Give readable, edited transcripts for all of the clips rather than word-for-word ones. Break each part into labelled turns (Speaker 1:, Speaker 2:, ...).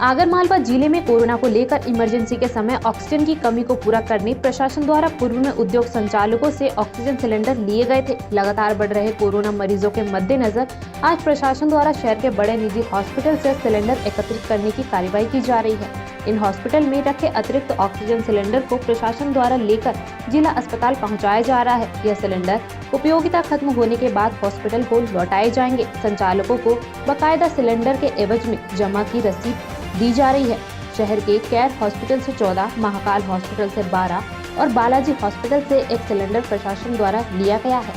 Speaker 1: आगरमालवा जिले में कोरोना को लेकर इमरजेंसी के समय ऑक्सीजन की कमी को पूरा करने प्रशासन द्वारा पूर्व में उद्योग संचालकों से ऑक्सीजन सिलेंडर लिए गए थे। लगातार बढ़ रहे कोरोना मरीजों के मद्देनजर आज प्रशासन द्वारा शहर के बड़े निजी हॉस्पिटल से सिलेंडर एकत्रित करने की कार्यवाही की जा रही है। इन हॉस्पिटल में रखे अतिरिक्त ऑक्सीजन सिलेंडर को प्रशासन द्वारा लेकर जिला अस्पताल पहुंचाया जा रहा है। यह सिलेंडर उपयोगिता खत्म होने के बाद हॉस्पिटल को लौटाए जाएंगे। संचालकों को बकायदा सिलेंडर के एवज में जमा की रसीद दी जा रही है। शहर के केयर हॉस्पिटल से 14, महाकाल हॉस्पिटल से 12 और बालाजी हॉस्पिटल से एक सिलेंडर प्रशासन द्वारा लिया गया है।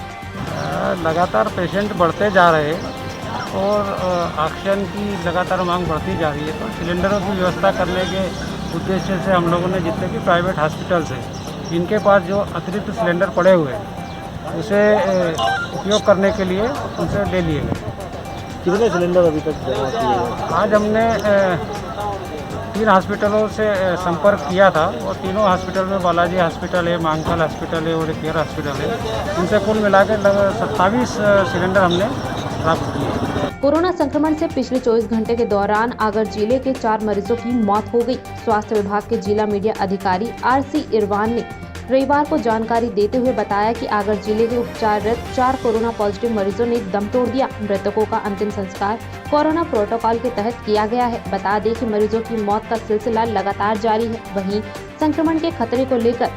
Speaker 2: लगातार पेशेंट बढ़ते जा रहे हैं और ऑक्सीजन की लगातार मांग बढ़ती जा रही है, तो सिलेंडरों की व्यवस्था करने के उद्देश्य से हम लोगों ने जितने भी प्राइवेट हॉस्पिटल्स हैं इनके पास जो अतिरिक्त सिलेंडर पड़े हुए हैं उसे उपयोग करने के लिए उनसे ले लिए गए।
Speaker 3: कितने सिलेंडर अभी तक जमा किए हैं?
Speaker 2: आज हमने 3 हॉस्पिटलों से संपर्क किया था और तीनों हॉस्पिटल में बालाजी हॉस्पिटल है, महाकाल हॉस्पिटल है और केयर हॉस्पिटल है, उनसे कुल मिलाकर 27 सिलेंडर हमने प्राप्त किए।
Speaker 1: कोरोना संक्रमण से पिछले 24 घंटे के दौरान आगर जिले के 4 मरीजों की मौत हो गई। स्वास्थ्य विभाग के जिला मीडिया अधिकारी RC इरवान ने रविवार को जानकारी देते हुए बताया कि आगर जिले के उपचाररत 4 कोरोना पॉजिटिव मरीजों ने दम तोड़ दिया। मृतकों का अंतिम संस्कार कोरोना प्रोटोकॉल के तहत किया गया है। बता दें कि मरीजों की मौत का सिलसिला लगातार जारी है। वहीं संक्रमण के खतरे को लेकर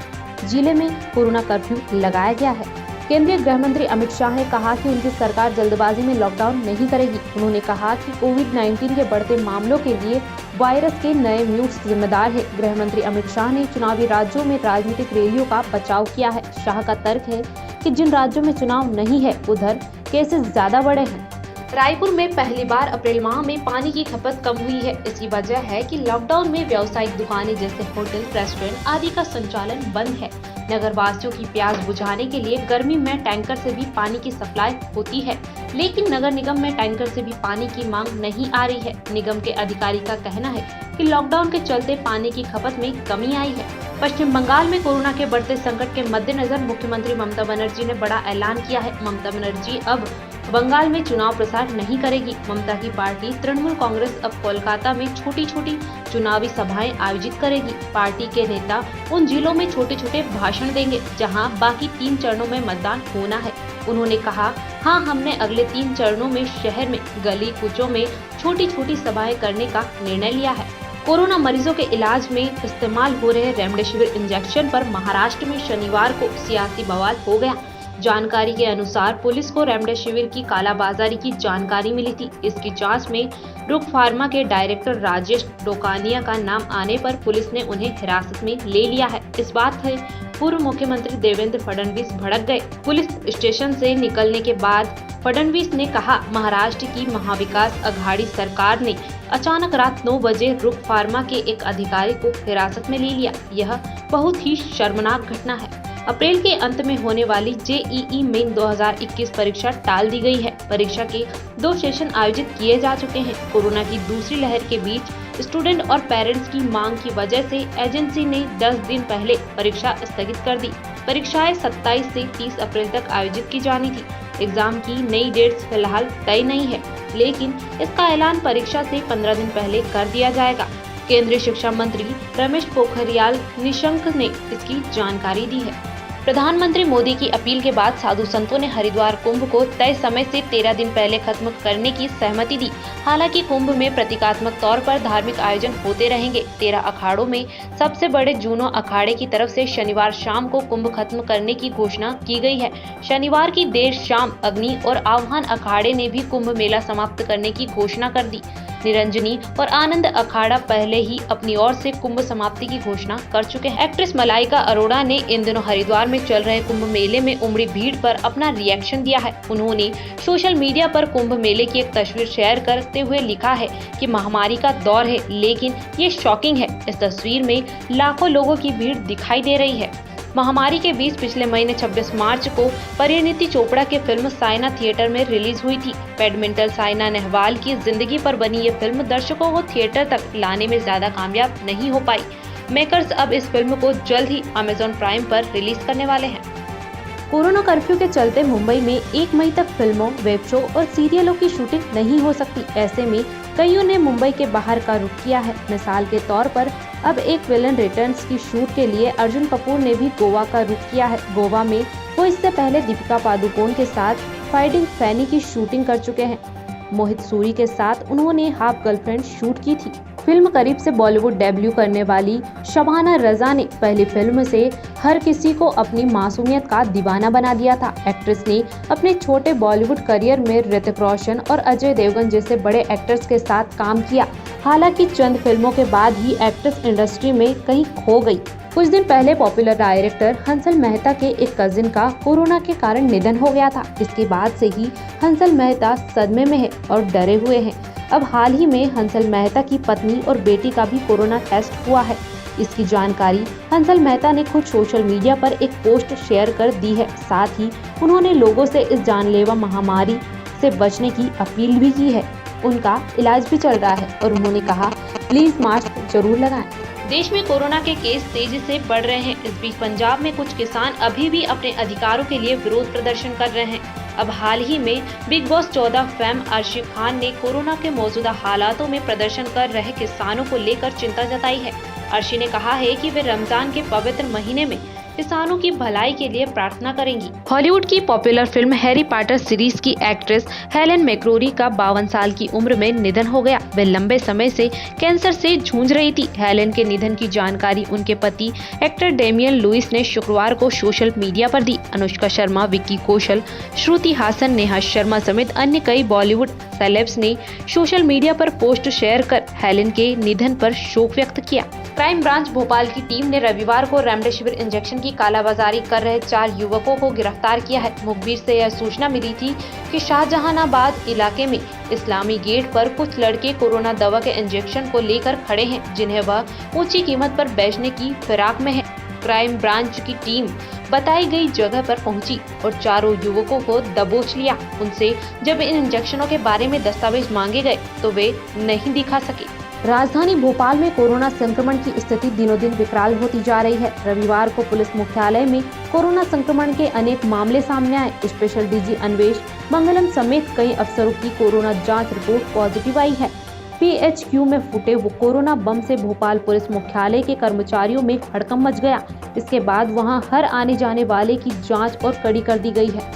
Speaker 1: जिले में कोरोना कर्फ्यू लगाया गया है। केंद्रीय गृह मंत्री अमित शाह ने कहा कि उनकी सरकार जल्दबाजी में लॉकडाउन नहीं करेगी। उन्होंने कहा कि कोविड-19 के बढ़ते मामलों के लिए वायरस के नए म्यूट्स जिम्मेदार है। गृह मंत्री अमित शाह ने चुनावी राज्यों में राजनीतिक रैलियों का बचाव किया है। शाह का तर्क है कि जिन राज्यों में चुनाव नहीं है उधर केसेस ज्यादा बढ़े हैं। रायपुर में पहली बार अप्रैल माह में पानी की खपत कम हुई है। इसकी वजह है कि लॉकडाउन में व्यावसायिक दुकानें जैसे होटल, रेस्टोरेंट आदि का संचालन बंद है। नगर वासियों की प्यास बुझाने के लिए गर्मी में टैंकर से भी पानी की सप्लाई होती है, लेकिन नगर निगम में टैंकर से भी पानी की मांग नहीं आ रही है। निगम के अधिकारी का कहना है कि लॉकडाउन के चलते पानी की खपत में कमी आई है। पश्चिम बंगाल में कोरोना के बढ़ते संकट के मद्देनजर मुख्यमंत्री ममता बनर्जी ने बड़ा ऐलान किया है। ममता बनर्जी अब बंगाल में चुनाव प्रचार नहीं करेगी। ममता की पार्टी तृणमूल कांग्रेस अब कोलकाता में छोटी छोटी चुनावी सभाएं आयोजित करेगी। पार्टी के नेता उन जिलों में छोटे छोटे भाषण देंगे जहां बाकी 3 चरणों में मतदान होना है। उन्होंने कहा, हाँ, हमने अगले 3 चरणों में शहर में गली कूचों में छोटी छोटी सभाएं करने का निर्णय लिया है। कोरोना मरीजों के इलाज में इस्तेमाल हो रहे रेमडेसिविर इंजेक्शन पर महाराष्ट्र में शनिवार को सियासी बवाल हो गया। जानकारी के अनुसार पुलिस को रेमडेसिविर की कालाबाजारी की जानकारी मिली थी। इसकी जांच में रुक फार्मा के डायरेक्टर राजेश डोकानिया का नाम आने पर पुलिस ने उन्हें हिरासत में ले लिया है। इस बात से पूर्व मुख्यमंत्री देवेंद्र फडणवीस भड़क गए। पुलिस स्टेशन से निकलने के बाद फडणवीस ने कहा, महाराष्ट्र की महाविकास अघाड़ी सरकार ने अचानक रात 9 बजे रुक फार्मा के एक अधिकारी को हिरासत में ले लिया। यह बहुत ही शर्मनाक घटना है। अप्रैल के अंत में होने वाली JEE मेन 2021 परीक्षा टाल दी गई है। परीक्षा के 2 सेशन आयोजित किए जा चुके हैं। कोरोना की दूसरी लहर के बीच स्टूडेंट और पेरेंट्स की मांग की वजह से एजेंसी ने 10 दिन पहले परीक्षा स्थगित कर दी। परीक्षाएं 27 से 30 अप्रैल तक आयोजित की जानी थी। एग्जाम की नई डेट्स फिलहाल तय नहीं है, लेकिन इसका ऐलान परीक्षा से 15 दिन पहले कर दिया जाएगा। केंद्रीय शिक्षा मंत्री रमेश पोखरियाल निशंक ने इसकी जानकारी दी है। प्रधानमंत्री मोदी की अपील के बाद साधु संतों ने हरिद्वार कुंभ को तय समय से 13 दिन पहले खत्म करने की सहमति दी। हालांकि कुंभ में प्रतीकात्मक तौर पर धार्मिक आयोजन होते रहेंगे। 13 अखाड़ों में सबसे बड़े जूनो अखाड़े की तरफ से शनिवार शाम को कुंभ खत्म करने की घोषणा की गई है। शनिवार की देर शाम अग्नि और आह्वान अखाड़े ने भी कुंभ मेला समाप्त करने की घोषणा कर दी। निरंजनी और आनंद अखाड़ा पहले ही अपनी ओर से कुंभ समाप्ति की घोषणा कर चुके हैं। एक्ट्रेस मलाइका अरोड़ा ने इन दिनों हरिद्वार में चल रहे कुंभ मेले में उमड़ी भीड़ पर अपना रिएक्शन दिया है। उन्होंने सोशल मीडिया पर कुंभ मेले की एक तस्वीर शेयर करते हुए लिखा है कि महामारी का दौर है, लेकिन ये शॉकिंग है। इस तस्वीर में लाखों लोगों की भीड़ दिखाई दे रही है। महामारी के बीच पिछले महीने 26 मार्च को परिणीति चोपड़ा की फिल्म साइना थिएटर में रिलीज हुई थी। बैडमिंटन साइना नेहवाल की जिंदगी पर बनी ये फिल्म दर्शकों को थिएटर तक लाने में ज्यादा कामयाब नहीं हो पाई। मेकर्स अब इस फिल्म को जल्द ही अमेज़न प्राइम पर रिलीज करने वाले हैं। कोरोना कर्फ्यू के चलते मुंबई में 1 मई तक फिल्मों, वेब शो और सीरियलों की शूटिंग नहीं हो सकती। ऐसे में कईयों ने मुंबई के बाहर का रुख किया है। मिसाल के तौर पर अब एक विलन रिटर्न्स की शूट के लिए अर्जुन कपूर ने भी गोवा का रुख किया है। गोवा में वो इससे पहले दीपिका पादुकोण के साथ फाइटिंग फैनी की शूटिंग कर चुके हैं। मोहित सूरी के साथ उन्होंने हाफ गर्लफ्रेंड शूट की थी। फिल्म करीब से बॉलीवुड डेब्यू करने वाली शबाना रजा ने पहली फिल्म से हर किसी को अपनी मासूमियत का दीवाना बना दिया था। एक्ट्रेस ने अपने छोटे बॉलीवुड करियर में ऋतिक रोशन और अजय देवगन जैसे बड़े एक्टर्स के साथ काम किया। हालांकि चंद फिल्मों के बाद ही एक्ट्रेस इंडस्ट्री में कहीं खो गई। कुछ दिन पहले पॉपुलर डायरेक्टर हंसल मेहता के एक कजिन का कोरोना के कारण निधन हो गया था। इसके बाद से ही हंसल मेहता सदमे में है और डरे हुए हैं। अब हाल ही में हंसल मेहता की पत्नी और बेटी का भी कोरोना टेस्ट हुआ है। इसकी जानकारी हंसल मेहता ने खुद सोशल मीडिया पर एक पोस्ट शेयर कर दी है। साथ ही उन्होंने लोगों से इस जानलेवा महामारी से बचने की अपील भी की है। उनका इलाज भी चल रहा है और उन्होंने कहा, प्लीज मास्क जरूर लगाएं। देश में कोरोना के केस तेजी से बढ़ रहे हैं। इस बीच पंजाब में कुछ किसान अभी भी अपने अधिकारों के लिए विरोध प्रदर्शन कर रहे हैं। अब हाल ही में big boss 14 fame Arshi Khan ने कोरोना के मौजूदा हालातों में प्रदर्शन कर रहे किसानों को लेकर चिंता जताई है। अर्शी ने कहा है कि वे रमजान के पवित्र महीने में किसानों की भलाई के लिए प्रार्थना करेंगी। हॉलीवुड की popular film Harry Potter series की एक्ट्रेस हेलेन मैक्रोरी का 52 साल की उम्र में निधन हो गया। वे लंबे समय से कैंसर से जूझ रही थी। हेलेन के निधन की जानकारी उनके पति एक्टर डेमियन लुइस ने शुक्रवार को सोशल मीडिया पर दी। अनुष्का शर्मा, विक्की कौशल, श्रुति हासन, नेहा शर्मा समेत अन्य कई बॉलीवुड सेलेब्स ने सोशल मीडिया पर पोस्ट शेयर कर हेलेन के निधन पर शोक व्यक्त किया। क्राइम ब्रांच भोपाल की टीम ने रविवार को रेमडेसिविर इंजेक्शन की कालाबाजारी कर रहे 4 युवकों को गिरफ्तार किया है। मुखबिर से यह सूचना मिली थी कि शाहजहानाबाद इलाके में इस्लामी गेट पर कुछ लड़के कोरोना दवा के इंजेक्शन को लेकर खड़े हैं, जिन्हें वह ऊंची कीमत पर बेचने की फिराक में है। क्राइम ब्रांच की टीम बताई गई जगह पर पहुंची और चारों युवकों को दबोच लिया। उनसे जब इन इंजेक्शनों के बारे में दस्तावेज मांगे गए तो वे नहीं दिखा सके। राजधानी भोपाल में कोरोना संक्रमण की स्थिति दिनों दिन विकराल होती जा रही है। रविवार को पुलिस मुख्यालय में कोरोना संक्रमण के अनेक मामले सामने आए। स्पेशल डीजी अन्वेष मंगलम समेत कई अफसरों की कोरोना जांच रिपोर्ट पॉजिटिव आई है। PHQ में फूटे वो कोरोना बम से भोपाल पुलिस मुख्यालय के कर्मचारियों में हड़कंप मच गया। इसके बाद वहां हर आने जाने वाले की जांच और कड़ी कर दी गई है।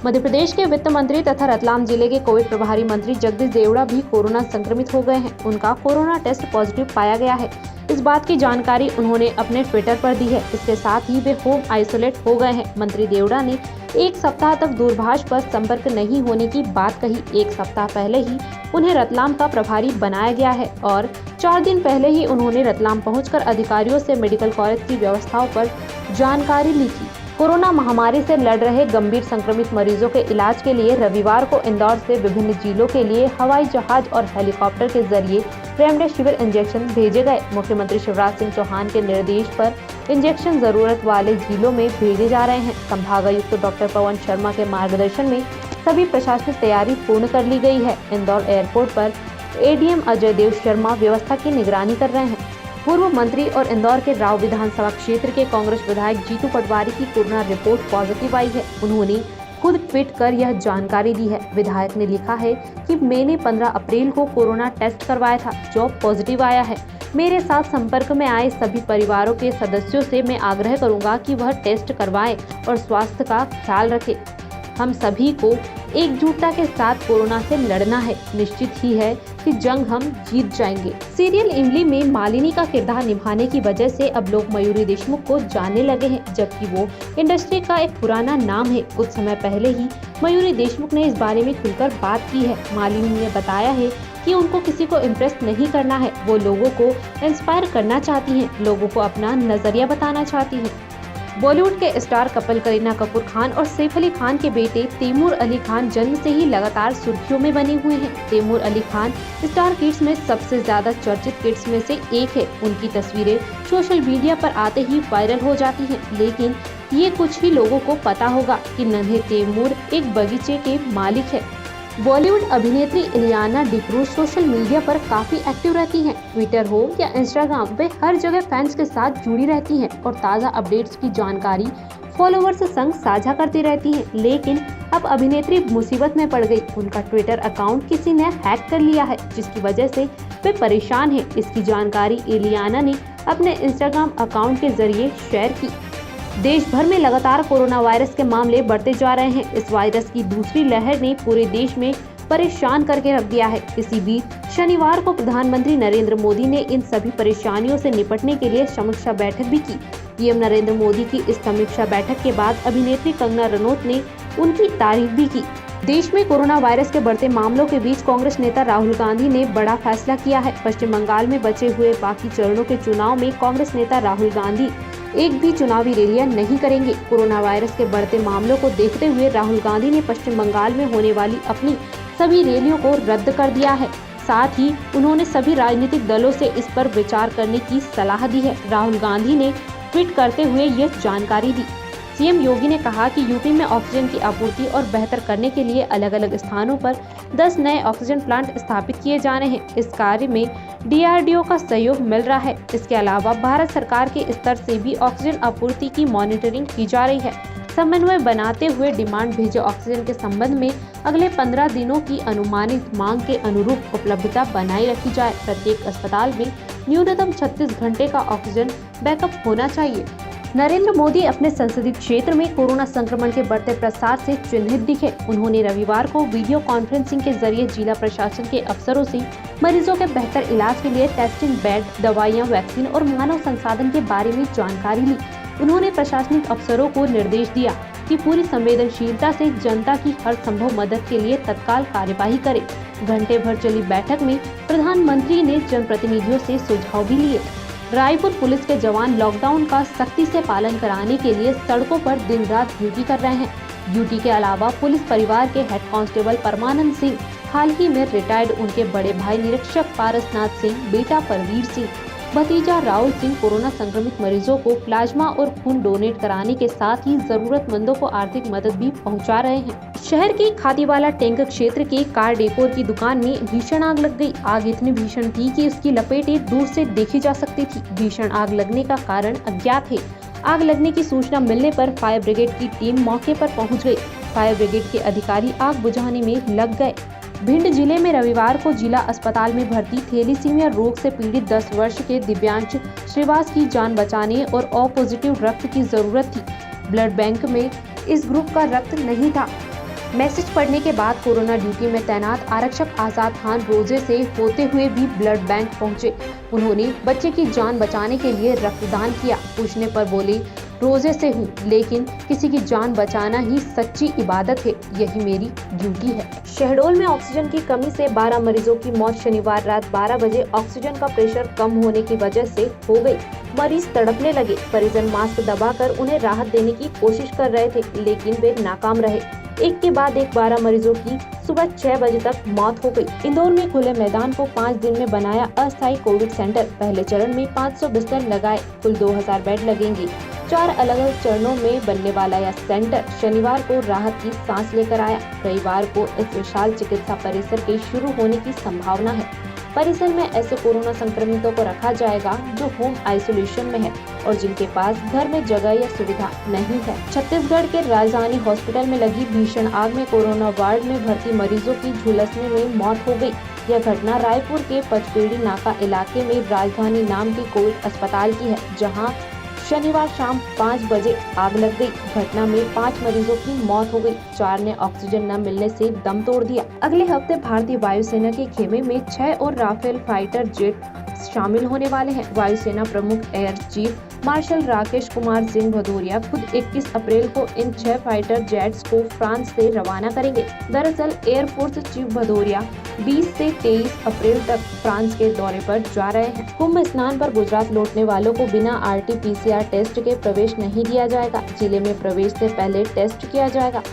Speaker 1: मध्य प्रदेश के वित्त मंत्री तथा रतलाम जिले के कोविड प्रभारी मंत्री जगदीश देवड़ा भी कोरोना संक्रमित हो गए हैं। उनका कोरोना टेस्ट पॉजिटिव पाया गया है। इस बात की जानकारी उन्होंने अपने ट्विटर पर दी है। इसके साथ ही वे होम आइसोलेट हो गए हैं। मंत्री देवड़ा ने 1 सप्ताह तक दूरभाष पर संपर्क नहीं होने की बात कही। 1 सप्ताह पहले ही उन्हें रतलाम का प्रभारी बनाया गया है और 4 दिन पहले ही उन्होंने रतलाम पहुंचकर अधिकारियों से मेडिकल कॉलेज की व्यवस्थाओं पर जानकारी ली थी। कोरोना महामारी से लड़ रहे गंभीर संक्रमित मरीजों के इलाज के लिए रविवार को इंदौर से विभिन्न जिलों के लिए हवाई जहाज और हेलीकॉप्टर के जरिए रेमडेसिविर इंजेक्शन भेजे गए। मुख्यमंत्री शिवराज सिंह चौहान के निर्देश पर इंजेक्शन जरूरत वाले जिलों में भेजे जा रहे हैं। संभागायुक्त डॉक्टर पवन शर्मा के मार्गदर्शन में सभी प्रशासनिक तैयारी पूर्ण कर ली गई है। इंदौर एयरपोर्ट पर ADM अजय देव शर्मा व्यवस्था की निगरानी कर रहे हैं। पूर्व मंत्री और इंदौर के राव विधानसभा क्षेत्र के कांग्रेस विधायक जीतू पटवारी की कोरोना रिपोर्ट पॉजिटिव आई है। उन्होंने खुद ट्वीट कर यह जानकारी दी है। विधायक ने लिखा है कि मैंने 15 अप्रैल को कोरोना टेस्ट करवाया था, जो पॉजिटिव आया है। मेरे साथ संपर्क में आए सभी परिवारों के सदस्यों से मैं आग्रह करूंगा कि वह टेस्ट करवाएं और स्वास्थ्य का ख्याल रखें। हम सभी को एकजुटता के साथ कोरोना से लड़ना है। निश्चित ही है कि जंग हम जीत जाएंगे। सीरियल इमली में मालिनी का किरदार निभाने की वजह से अब लोग मयूरी देशमुख को जानने लगे हैं, जबकि वो इंडस्ट्री का एक पुराना नाम है। कुछ समय पहले ही मयूरी देशमुख ने इस बारे में खुलकर बात की है। मालिनी ने बताया है कि उनको किसी को इम्प्रेस नहीं करना है, वो लोगों को इंस्पायर करना चाहती हैं, लोगों को अपना नजरिया बताना चाहती हैं। बॉलीवुड के स्टार कपल करीना कपूर खान और सैफ अली खान के बेटे तैमूर अली खान जन्म से ही लगातार सुर्खियों में बने हुए हैं। तैमूर अली खान स्टार किड्स में सबसे ज्यादा चर्चित किड्स में से एक है। उनकी तस्वीरें सोशल मीडिया पर आते ही वायरल हो जाती हैं, लेकिन ये कुछ ही लोगों को पता होगा कि नन्हे तैमूर एक बगीचे के मालिक है। बॉलीवुड अभिनेत्री इलियाना डिक्रूज सोशल मीडिया पर काफी एक्टिव रहती हैं। ट्विटर हो या इंस्टाग्राम, वे हर जगह फैंस के साथ जुड़ी रहती हैं और ताज़ा अपडेट्स की जानकारी फॉलोअर्स संग साझा करती रहती हैं। लेकिन अब अभिनेत्री मुसीबत में पड़ गई। उनका ट्विटर अकाउंट किसी ने हैक कर लिया है, जिसकी वजह से वे परेशान हैं। इसकी जानकारी इलियाना ने अपने इंस्टाग्राम अकाउंट के जरिए शेयर की। देश भर में लगातार कोरोना वायरस के मामले बढ़ते जा रहे हैं। इस वायरस की दूसरी लहर ने पूरे देश में परेशान करके रख दिया है। इसी बीच शनिवार को प्रधानमंत्री नरेंद्र मोदी ने इन सभी परेशानियों से निपटने के लिए समीक्षा बैठक भी की। पीएम नरेंद्र मोदी की इस समीक्षा बैठक के बाद अभिनेत्री कंगना रनौत ने उनकी तारीफ भी की। देश में कोरोना वायरस के बढ़ते मामलों के बीच कांग्रेस नेता राहुल गांधी ने बड़ा फैसला किया है। पश्चिम बंगाल में बचे हुए बाकी चरणों के चुनाव में कांग्रेस नेता राहुल गांधी एक भी चुनावी रैलियां नहीं करेंगे। कोरोना वायरस के बढ़ते मामलों को देखते हुए राहुल गांधी ने पश्चिम बंगाल में होने वाली अपनी सभी रैलियों को रद्द कर दिया है। साथ ही उन्होंने सभी राजनीतिक दलों से इस पर विचार करने की सलाह दी है। राहुल गांधी ने ट्वीट करते हुए यह जानकारी दी। सीएम योगी ने कहा कि यूपी में ऑक्सीजन की आपूर्ति और बेहतर करने के लिए अलग अलग स्थानों पर 10 नए ऑक्सीजन प्लांट स्थापित किए जा रहे हैं। इस कार्य में DRDO का सहयोग मिल रहा है। इसके अलावा भारत सरकार के स्तर से भी ऑक्सीजन आपूर्ति की मॉनिटरिंग की जा रही है। समन्वय बनाते हुए डिमांड भेजे ऑक्सीजन के संबंध में अगले 15 दिनों की अनुमानित मांग के अनुरूप उपलब्धता बनाए रखी जाए। प्रत्येक अस्पताल में न्यूनतम 36 घंटे का ऑक्सीजन बैकअप होना चाहिए। नरेंद्र मोदी अपने संसदीय क्षेत्र में कोरोना संक्रमण के बढ़ते प्रसार से चिन्हित दिखे। उन्होंने रविवार को वीडियो कॉन्फ्रेंसिंग के जरिए जिला प्रशासन के अफसरों से मरीजों के बेहतर इलाज के लिए टेस्टिंग बेड, दवाइयां, वैक्सीन और मानव संसाधन के बारे में जानकारी ली। उन्होंने प्रशासनिक अफसरों को निर्देश दिया कि पूरी संवेदनशीलता से जनता की हर संभव मदद के लिए तत्काल कार्यवाही करें। घंटे भर चली बैठक में प्रधानमंत्री ने जनप्रतिनिधियों से सुझाव भी लिए। रायपुर पुलिस के जवान लॉकडाउन का सख्ती से पालन कराने के लिए सड़कों पर दिन रात ड्यूटी कर रहे हैं। ड्यूटी के अलावा पुलिस परिवार के हेड कांस्टेबल परमानंद सिंह, हाल ही में रिटायर्ड उनके बड़े भाई निरीक्षक पारसनाथ सिंह, बेटा परवीर सिंह, भतीजा राहुल सिंह कोरोना संक्रमित मरीजों को प्लाज्मा और खून डोनेट कराने के साथ ही जरूरतमंदों को आर्थिक मदद भी पहुंचा रहे हैं। शहर के खातीवाला टैंक क्षेत्र के कार डेकोर की दुकान में भीषण आग लग गई। आग इतनी भीषण थी कि उसकी लपेटें दूर से देखी जा सकती थी। भीषण आग लगने का कारण अज्ञात है। आग लगने की सूचना मिलने पर फायर ब्रिगेड की टीम मौके पर पहुंच गई। फायर ब्रिगेड के अधिकारी आग बुझाने में लग गए। भिंड जिले में रविवार को जिला अस्पताल में भर्ती थैलेसीमिया रोग से पीड़ित 10 वर्ष के दिव्यांश श्रीवास की जान बचाने और O पॉजिटिव रक्त की जरूरत थी। ब्लड बैंक में इस ग्रुप का रक्त नहीं था। मैसेज पढ़ने के बाद कोरोना ड्यूटी में तैनात आरक्षक आजाद खान रोजे से होते हुए भी ब्लड बैंक पहुंचे। उन्होंने बच्चे की जान बचाने के लिए रक्तदान किया। पूछने पर बोले, रोजे से हूँ, लेकिन किसी की जान बचाना ही सच्ची इबादत है, यही मेरी ड्यूटी है। शहडोल में ऑक्सीजन की कमी से 12 मरीजों की मौत। शनिवार रात 12 बजे ऑक्सीजन का प्रेशर कम होने की वजह से हो गई। मरीज तड़पने लगे। परिजन मास्क दबाकर उन्हें राहत देने की कोशिश कर रहे थे, लेकिन वे नाकाम रहे। एक के बाद एक 12 मरीजों की सुबह 6 बजे तक मौत हो गई। इंदौर में खुले मैदान को 5 दिन में बनाया अस्थायी कोविड सेंटर। पहले चरण में 500 बिस्तर लगाए, कुल 2000 बेड लगेंगे। 4 अलग अलग चरणों में बनने वाला यह सेंटर शनिवार को राहत की सांस लेकर आया। रविवार को इस विशाल चिकित्सा परिसर के शुरू होने की संभावना है। परिसर में ऐसे कोरोना संक्रमितों को रखा जाएगा जो होम आइसोलेशन में है और जिनके पास घर में जगह या सुविधा नहीं है। छत्तीसगढ़ के राजधानी हॉस्पिटल में लगी भीषण आग में कोरोना वार्ड में भर्ती मरीजों की झुलसने में मौत हो गई। यह घटना रायपुर के पचपेड़ी नाका इलाके में राजधानी नाम के कोविड अस्पताल की है, जहां शनिवार शाम 5 बजे आग लग गई। घटना में 5 मरीजों की मौत हो गई। 4 ने ऑक्सीजन न मिलने से दम तोड़ दिया। अगले हफ्ते भारतीय वायुसेना के खेमे में 6 और राफेल फाइटर जेट शामिल होने वाले हैं। वायुसेना प्रमुख air chief marshal Rakesh Kumar Singh Bhadauria खुद 21 अप्रैल को इन 6 फाइटर जेट्स को फ्रांस से रवाना करेंगे। दरअसल एयरफोर्स चीफ भदौरिया 20 से 23 अप्रैल तक फ्रांस के दौरे पर जा रहे हैं। कुंभ स्नान पर गुजरात लौटने वालों को बिना RT-PCR टेस्ट के प्रवेश नहीं दिया जाएगा। जिले में प्रवेश से पहले टेस्ट किया जाएगा।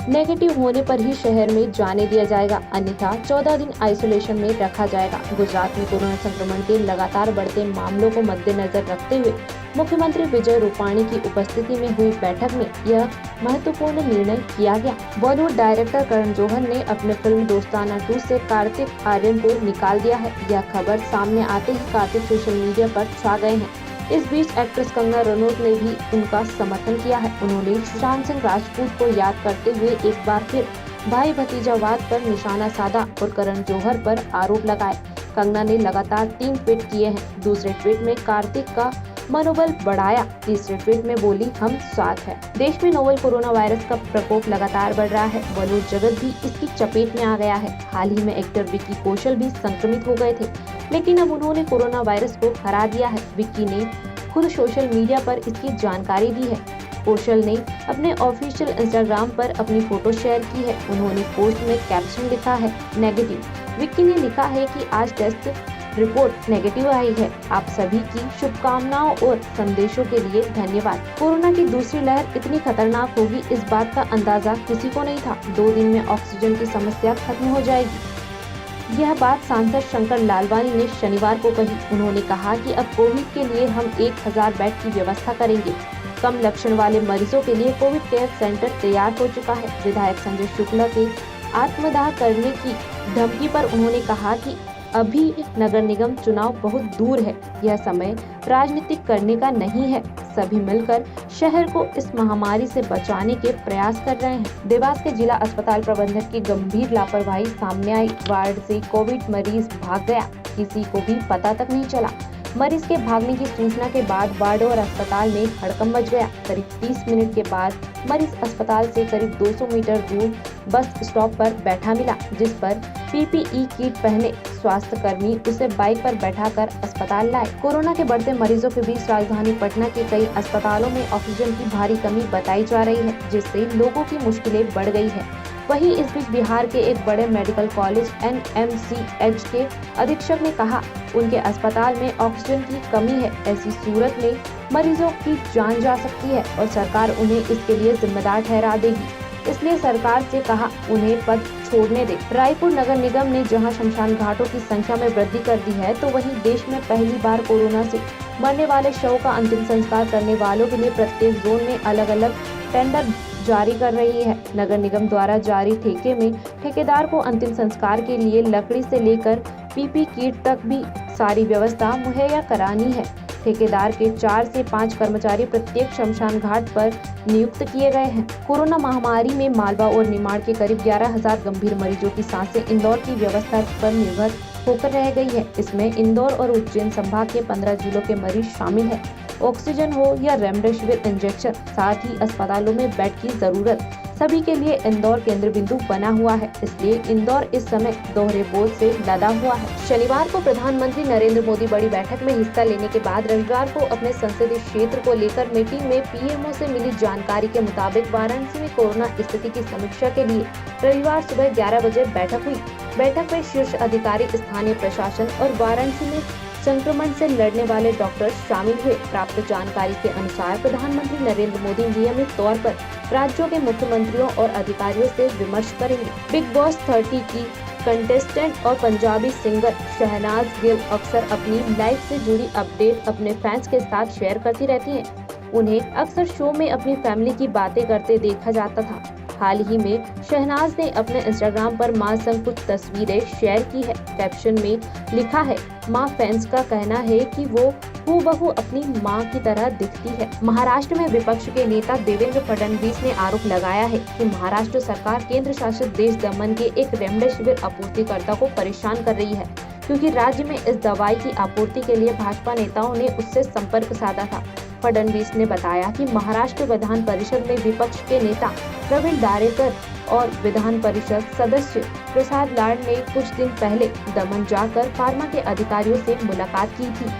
Speaker 1: नेगेटिव होने पर ही शहर में जाने दिया जाएगा, अन्यथा 14 दिन आइसोलेशन में रखा जाएगा। गुजरात में कोरोना संक्रमण के लगातार बढ़ते मामलों को मद्देनजर रखते हुए मुख्यमंत्री विजय रूपाणी की उपस्थिति में हुई बैठक में यह महत्वपूर्ण निर्णय किया गया। बॉलीवुड डायरेक्टर करण जौहर ने अपने फिल्म दोस्ताना 2 से कार्तिक आर्यन को निकाल दिया है। यह खबर सामने आते ही कार्तिक सोशल मीडिया पर छा गए हैं। इस बीच एक्ट्रेस कंगना रनौत ने भी उनका समर्थन किया है। उन्होंने सुशांत सिंह राजपूत को याद करते हुए एक बार फिर भाई भतीजावाद पर निशाना साधा और करण जौहर पर आरोप लगाए। कंगना ने लगातार 3 ट्वीट किए हैं। दूसरे ट्वीट में कार्तिक का मनोबल बढ़ाया। तीसरे ट्वीट में बोली हम साथ हैं। देश में नोवेल कोरोना वायरस का प्रकोप लगातार बढ़ रहा है। बॉलीवुड जगत भी इसकी चपेट में आ गया है। हाल ही में एक्टर विक्की कौशल भी संक्रमित हो गए थे, लेकिन अब उन्होंने कोरोना वायरस को हरा दिया है। विक्की ने खुद सोशल मीडिया पर इसकी जानकारी दी है। कौशल ने अपने ऑफिशियल इंस्टाग्राम पर अपनी फोटो शेयर की है। उन्होंने पोस्ट में कैप्शन लिखा है नेगेटिव। विक्की ने लिखा है कि आज टेस्ट रिपोर्ट नेगेटिव आई है। आप सभी की शुभकामनाओं और संदेशों के लिए धन्यवाद। कोरोना की दूसरी लहर इतनी खतरनाक होगी, इस बात का अंदाजा किसी को नहीं था। 2 दिन में ऑक्सीजन की समस्या खत्म हो जाएगी। यह बात सांसद शंकर लालवानी ने शनिवार को कही। उन्होंने कहा कि अब कोविड के लिए हम 1000 बेड की व्यवस्था करेंगे। कम लक्षण वाले मरीजों के लिए कोविड केयर सेंटर तैयार हो चुका है। विधायक संजय शुक्ला के आत्मदाह करने की धमकी पर उन्होंने कहा कि अभी नगर निगम चुनाव बहुत दूर है। यह समय राजनीतिक करने का नहीं है। सभी मिलकर शहर को इस महामारी से बचाने के प्रयास कर रहे हैं। देवास के जिला अस्पताल प्रबंधक की गंभीर लापरवाही सामने आई। वार्ड से कोविड मरीज भाग गया, किसी को भी पता तक नहीं चला। मरीज के भागने की सूचना के बाद वार्ड और अस्पताल में हड़कंप मच गया। करीब 30 मिनट के बाद मरीज अस्पताल से करीब 200 मीटर दूर बस स्टॉप पर बैठा मिला, जिस पर PPE किट पहने स्वास्थ्यकर्मी उसे बाइक पर बैठाकर अस्पताल लाए। कोरोना के बढ़ते मरीजों के बीच राजधानी पटना के कई अस्पतालों में ऑक्सीजन की भारी कमी बताई जा रही है, जिससे लोगों की मुश्किलें बढ़ गई है। वहीं इस बीच बिहार के एक बड़े मेडिकल कॉलेज NMCH के अधीक्षक ने कहा उनके अस्पताल में ऑक्सीजन की कमी है। ऐसी सूरत में मरीजों की जान जा सकती है और सरकार उन्हें इसके लिए जिम्मेदार ठहरा देगी। इसलिए सरकार से कहा उन्हें पद छोड़ने दे। रायपुर नगर निगम ने जहां शमशान घाटों की संख्या में वृद्धि कर दी है, तो वहीं देश में पहली बार कोरोना से मरने वाले शव का अंतिम संस्कार करने वालों के लिए प्रत्येक जोन में अलग अलग टेंडर जारी कर रही है। नगर निगम द्वारा जारी ठेके में ठेकेदार को अंतिम संस्कार के लिए लकड़ी से लेकर PP किट तक भी सारी व्यवस्था मुहैया करानी है। ठेकेदार के 4 से 5 कर्मचारी प्रत्येक शमशान घाट पर नियुक्त किए गए हैं। कोरोना महामारी में मालवा और निमाड़ के करीब 11,000 गंभीर मरीजों की सांसें इंदौर की व्यवस्था पर निर्भर होकर रह गई है। इसमें इंदौर और उज्जैन संभाग के 15 जिलों के मरीज शामिल है। ऑक्सीजन हो या रेमडेसिविर इंजेक्शन, साथ ही अस्पतालों में बेड की जरूरत, सभी के लिए इंदौर केंद्र बिंदु बना हुआ है। इसलिए इंदौर इस समय दोहरे बोझ से लदा हुआ है। शनिवार को प्रधानमंत्री नरेंद्र मोदी बड़ी बैठक में हिस्सा लेने के बाद रविवार को अपने संसदीय क्षेत्र को लेकर मीटिंग में PMO से मिली जानकारी के मुताबिक वाराणसी में कोरोना स्थिति की समीक्षा के लिए रविवार सुबह 11 बजे बैठक हुई। बैठक में शीर्ष अधिकारी, स्थानीय प्रशासन और वाराणसी में संक्रमण से लड़ने वाले डॉक्टर शामिल हुए। प्राप्त जानकारी के अनुसार प्रधानमंत्री नरेंद्र मोदी नियमित तौर पर राज्यों के मुख्यमंत्रियों और अधिकारियों से विमर्श करेंगे। बिग बॉस 30 की कंटेस्टेंट और पंजाबी सिंगर शहनाज गिल अक्सर अपनी लाइफ से जुड़ी अपडेट अपने फैंस के साथ शेयर करती रहती हैं। उन्हें अक्सर शो में अपनी फैमिली की बातें करते देखा जाता था। हाल ही में शहनाज ने अपने इंस्टाग्राम पर मां संग कुछ तस्वीरें शेयर की है। कैप्शन में लिखा है, मां फैंस का कहना है कि वो हूबहू अपनी मां की तरह दिखती है। महाराष्ट्र में विपक्ष के नेता देवेंद्र फडणवीस ने आरोप लगाया है कि महाराष्ट्र सरकार केंद्र शासित देश दमन के एक रेमडेसिविर आपूर्तिकर्ता को परेशान कर रही है, क्योंकि राज्य में इस दवाई की आपूर्ति के लिए भाजपा नेताओं ने उससे संपर्क साधा था। फडणवीस ने बताया कि महाराष्ट्र विधान परिषद में विपक्ष के नेता प्रवीण दारेकर और विधान परिषद सदस्य प्रसाद लाड ने कुछ दिन पहले दमन जाकर फार्मा के अधिकारियों से मुलाकात की थी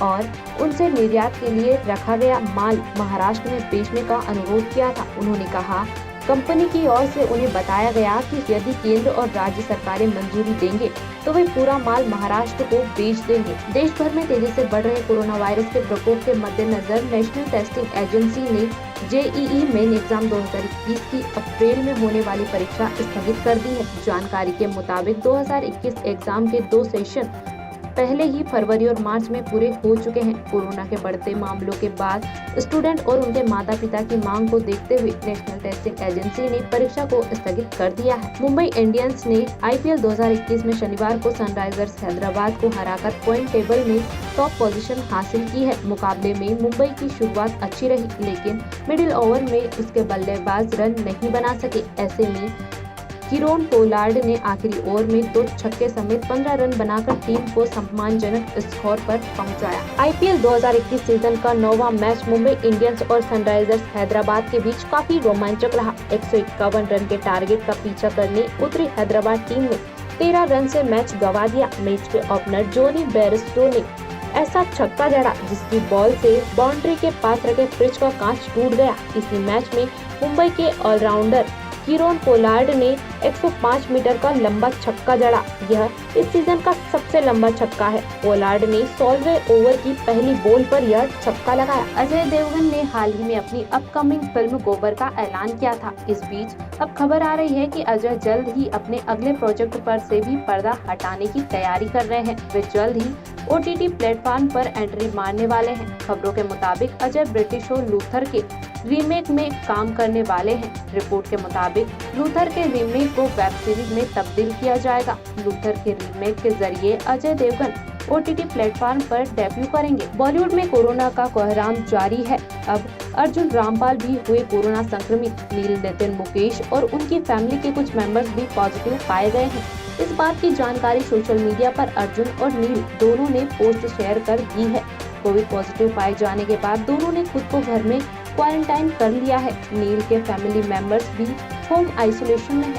Speaker 1: और उनसे निर्यात के लिए रखा गया माल महाराष्ट्र में बेचने का अनुरोध किया था। उन्होंने कहा, कंपनी की ओर से उन्हें बताया गया कि यदि केंद्र और राज्य सरकारें मंजूरी देंगे तो वे पूरा माल महाराष्ट्र को बेच देंगे। देश भर में तेजी से बढ़ रहे कोरोना वायरस के प्रकोप के मद्देनजर नेशनल टेस्टिंग एजेंसी ने JEE मेन एग्जाम 2021 की अप्रैल में होने वाली परीक्षा स्थगित कर दी है। जानकारी के मुताबिक 2021 एग्जाम के 2 सेशन पहले ही फरवरी और मार्च में पूरे हो चुके हैं। कोरोना के बढ़ते मामलों के बाद स्टूडेंट और उनके माता पिता की मांग को देखते हुए नेशनल टेस्टिंग एजेंसी ने परीक्षा को स्थगित कर दिया है। मुंबई इंडियंस ने IPL 2021 में शनिवार को सनराइजर्स हैदराबाद को हराकर पॉइंट टेबल में टॉप पोजीशन हासिल की है। मुकाबले में मुंबई की शुरुआत अच्छी रही, लेकिन मिडिल ओवर में उसके बल्लेबाज रन नहीं बना सके। ऐसे में कीरोन पोलार्ड ने आखिरी ओवर में 2 छक्के समेत 15 रन बनाकर टीम को सम्मानजनक स्कोर पर पहुंचाया। IPL 2021 सीजन का 9वां मैच मुंबई इंडियंस और सनराइजर्स हैदराबाद के बीच काफी रोमांचक रहा। 151 रन के टारगेट का पीछा करने उतरी हैदराबाद टीम ने 13 रन से मैच गंवा दिया। मैच के ओपनर जोनी बेयरस्टो ने ऐसा छक्का जड़ा जिसकी बॉल से बाउंड्री के पास रखे फ्रिज का कांच टूट गया। इसी मैच में मुंबई के ऑलराउंडर कीरोन पोलार्ड ने 105 मीटर का लंबा छक्का जड़ा। यह इस सीजन का सबसे लंबा छक्का है। पोलार्ड ने 16वें ओवर की पहली बॉल पर यह छक्का लगाया। अजय देवगन ने हाल ही में अपनी अपकमिंग फिल्म गोबर का ऐलान किया था। इस बीच अब खबर आ रही है कि अजय जल्द ही अपने अगले प्रोजेक्ट पर से भी पर्दा हटाने की तैयारी कर रहे हैं। वे जल्द ही OTT प्लेटफॉर्म पर एंट्री मारने वाले हैं। खबरों के मुताबिक अजय ब्रिटिश शो लूथर के रीमेक में काम करने वाले हैं। रिपोर्ट के मुताबिक लूथर के रीमेक को वेब सीरीज में तब्दील किया जाएगा। लूथर के रीमेक के जरिए अजय देवगन OTT प्लेटफॉर्म पर डेब्यू करेंगे। बॉलीवुड में कोरोना का कोहराम जारी है। अब अर्जुन रामपाल भी हुए कोरोना संक्रमित। नील, नितिन, मुकेश और उनकी फैमिली के कुछ मेंबर्स भी पॉजिटिव पाए गए हैं। इस बात की जानकारी सोशल मीडिया पर अर्जुन और नील दोनों ने पोस्ट शेयर कर दी है। कोविड पॉजिटिव पाए जाने के बाद दोनों ने खुद को घर में क्वारंटाइन कर लिया है। नील के फैमिली मेंबर्स भी होम आइसोलेशन में है।